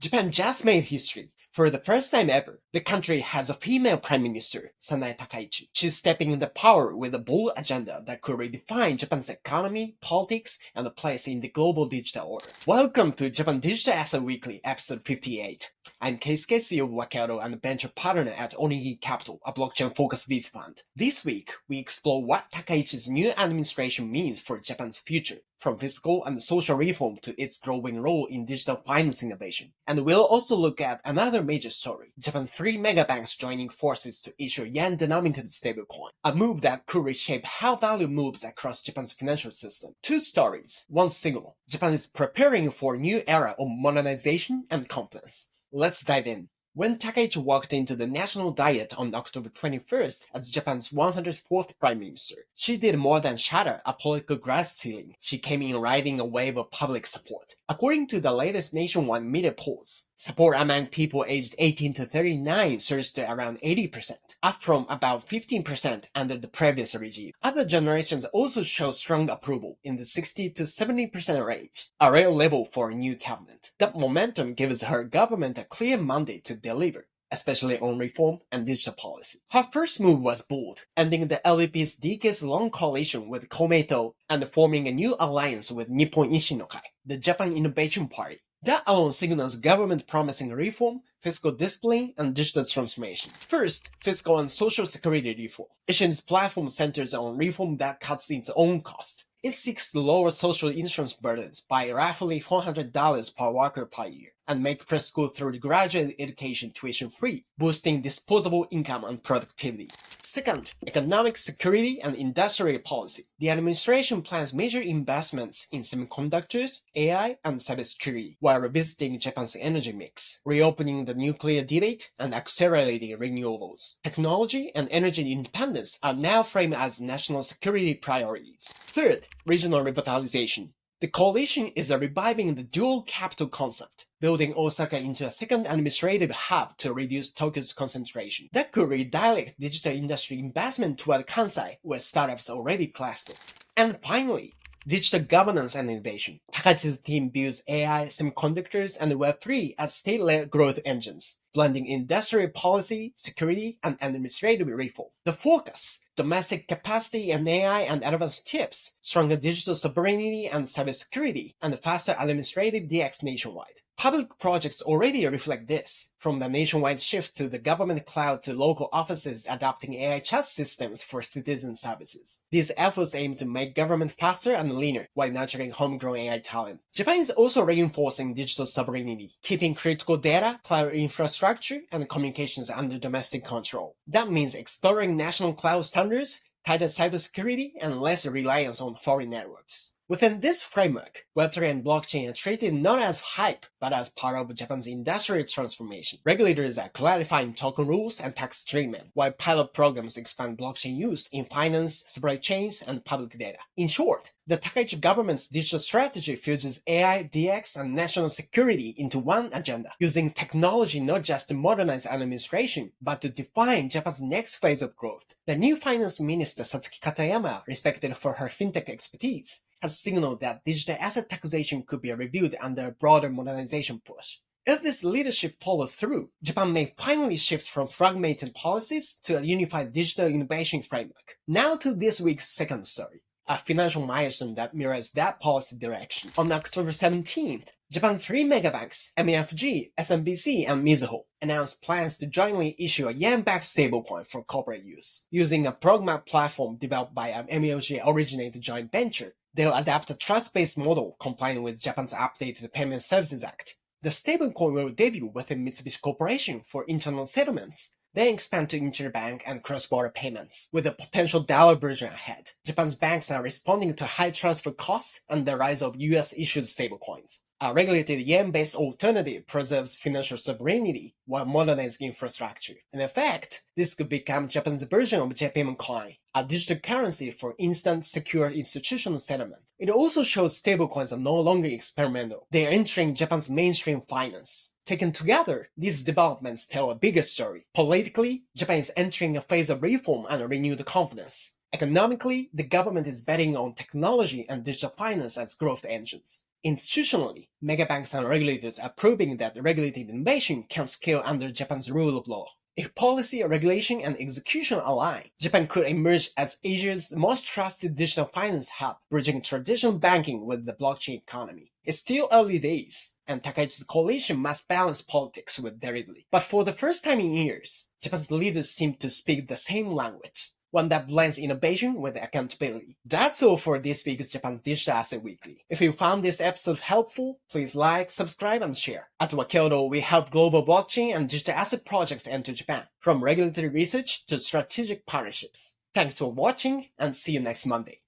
Japan just made history. For the first time ever, the country has a female prime minister, Sanae Takaichi. She's stepping into power with a bold agenda that could redefine Japan's economy, politics, and place in the global digital order. Welcome to Japan Digital Asset Weekly, episode 58. I'm Keisuke, CEO of Wakyodo and a venture partner at Onigiri Capital, a blockchain-focused VC fund. This week, we explore what Takaichi's new administration means for Japan's future, from fiscal and social reform to its growing role in digital finance innovation. And we'll also look at another major story, Japan's 3 megabanks joining forces to issue yen-denominated stablecoin, a move that could reshape how value moves across Japan's financial system. 2 stories, 1 signal. Japan is preparing for a new era of modernization and confidence. Let's dive in. When Takaichi walked into the national diet on October 21st as Japan's 104th prime minister, she did more than shatter a political glass ceiling. She came in riding a wave of public support. According to the latest nationwide media polls, support among people aged 18 to 39 surged to around 80%, up from about 15% under the previous regime. Other generations also show strong approval in the 60 to 70% range, a rare level for a new cabinet. That momentum gives her government a clear mandate to deliver, especially on reform and digital policy. Her first move was bold, ending the LDP's decades-long coalition with Komeito and forming a new alliance with Nippon Ishin-no-Kai, the Japan Innovation Party. That alone signals government promising reform, fiscal discipline, and digital transformation. First, fiscal and social security reform. Ishin's platform centers on reform that cuts its own costs. It seeks to lower social insurance burdens by roughly $400 per worker per year and make preschool through graduate education tuition free, boosting disposable income and productivity. Second, economic security and industrial policy. The administration plans major investments in semiconductors, AI, and cybersecurity, while revisiting Japan's energy mix, reopening the nuclear debate, and accelerating renewables. Technology and energy independence are now framed as national security priorities. Third, regional revitalization. The coalition is reviving the dual capital concept, building Osaka into a second administrative hub to reduce Tokyo's concentration. That could redirect digital industry investment toward Kansai, where startups already cluster. And finally, digital governance and innovation. Takaichi's team views AI, semiconductors, and Web3 as state-led growth engines, blending industrial policy, security, and administrative reform. The focus: domestic capacity and AI and advanced chips, stronger digital sovereignty and cybersecurity, and faster administrative DX nationwide. Public projects already reflect this, from the nationwide shift to the government cloud to local offices adopting AI chat systems for citizen services. These efforts aim to make government faster and leaner while nurturing homegrown AI talent. Japan is also reinforcing digital sovereignty, keeping critical data, cloud infrastructure, and communications under domestic control. That means exploring national cloud standards, tighter cybersecurity, and less reliance on foreign networks. Within this framework, Web3 and blockchain are treated not as hype, but as part of Japan's industrial transformation. Regulators are clarifying token rules and tax treatment, while pilot programs expand blockchain use in finance, supply chains, and public data. In short, the Takaichi government's digital strategy fuses AI, DX, and national security into one agenda, using technology not just to modernize administration, but to define Japan's next phase of growth. The new finance minister, Satsuki Katayama, respected for her fintech expertise, has signaled that digital asset taxation could be reviewed under a broader modernization push. If this leadership follows through, Japan may finally shift from fragmented policies to a unified digital innovation framework. Now to this week's second story, a financial milestone that mirrors that policy direction. On October 17th, Japan's 3 megabanks, MUFG, SMBC, and Mizuho, announced plans to jointly issue a yen-backed stablecoin for corporate use. Using a Progma platform developed by an MUFG-originated joint venture, they'll adapt a trust-based model complying with Japan's updated Payment Services Act. The stablecoin will debut within Mitsubishi Corporation for internal settlements, then expand to interbank and cross-border payments, with a potential dollar version ahead. Japan's banks are responding to high transfer costs and the rise of US-issued stablecoins. A regulated yen-based alternative preserves financial sovereignty while modernizing infrastructure. In effect, this could become Japan's version of JPM Coin, a digital currency for instant, secure institutional settlement. It also shows stablecoins are no longer experimental. They are entering Japan's mainstream finance. Taken together, these developments tell a bigger story. Politically, Japan is entering a phase of reform and renewed confidence. Economically, the government is betting on technology and digital finance as growth engines. Institutionally, megabanks and regulators are proving that regulated innovation can scale under Japan's rule of law. If policy, regulation, and execution align, Japan could emerge as Asia's most trusted digital finance hub, bridging traditional banking with the blockchain economy. It's still early days, and Takaichi's coalition must balance politics with delivery. But for the first time in years, Japan's leaders seem to speak the same language, one that blends innovation with accountability. That's all for this week's Japan's Digital Asset Weekly. If you found this episode helpful, please like, subscribe, and share. At Wakyodo, we help global blockchain and digital asset projects enter Japan, from regulatory research to strategic partnerships. Thanks for watching, and see you next Monday.